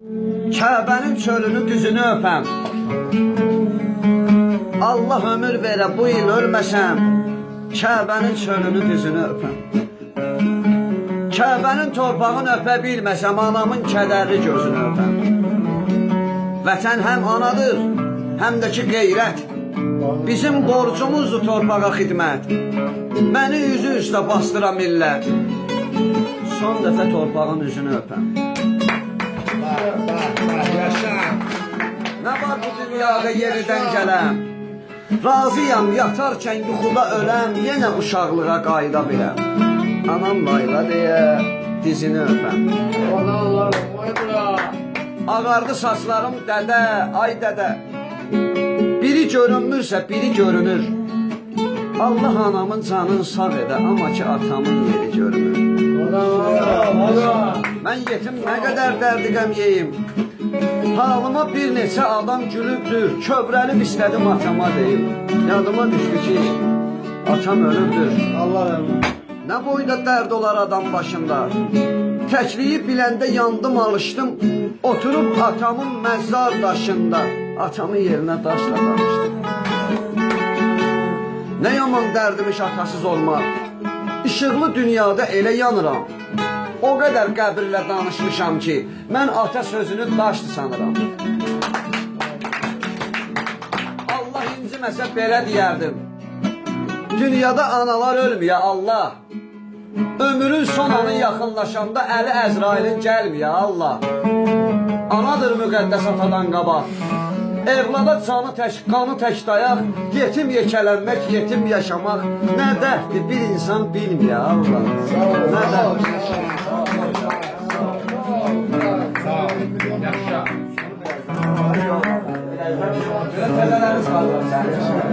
Kəbənin çölünü düzünü öpəm. Allah ömür verə bu il ölməsəm, Kəbənin çölünü düzünü öpəm. Kəbənin torpağını öpə bilməsəm, anamın kədərli gözünü öpəm. Vətən həm anadır, həm də ki qeyrət. Bizim borcumuzdur torpağa xidmət. Məni üzü üstə bastıra millət. Son dəfə torpağın üzünü öpəm. Nə var bu dünyada yeridən gələm? Razıyam yatarkən yuxuda öləm, yenə uşaqlığa qayıda biləm. Anam layla deyə dizini öpəm. Ağardı saçlarım dədə, ay dədə. Biri görünmürsə biri görünür. Allah anamın canını sağ edə, amma ki atamın yeri görünür. Mən yetim nə qədər dərdi qəm yeyim. Halıma bir neçə adam gülübdür, kövrəlib istədim atama deyim. Yadıma düşdü ki, atam ölübdür. Nə boyda dərd olar adam başında. Təkliyi biləndə yandım, alışdım. Oturub atamın məzzar daşında, atamın yerinə daşla danışdım. Nə yaman dərdimiş atasız olmaq. İşıqlı dünyada elə yanıram. O qədər qəbirlə danışmışam ki, mən ata sözünü daşdı sanıram. Allah inciməsə belə deyərdim. Dünyada analar ölmüyə Allah. Ömrün son anı yaxınlaşanda əli Əzrailin gəlməyə Allah. Anadır müqəddəs atadan qabaq. Evlada canı tək, qanı tək dayaq, yetim yekələnmək, yetim yaşamaq nə dərddir bir insan bilməyə Allah. Nə dərddir? Təzələriniz var.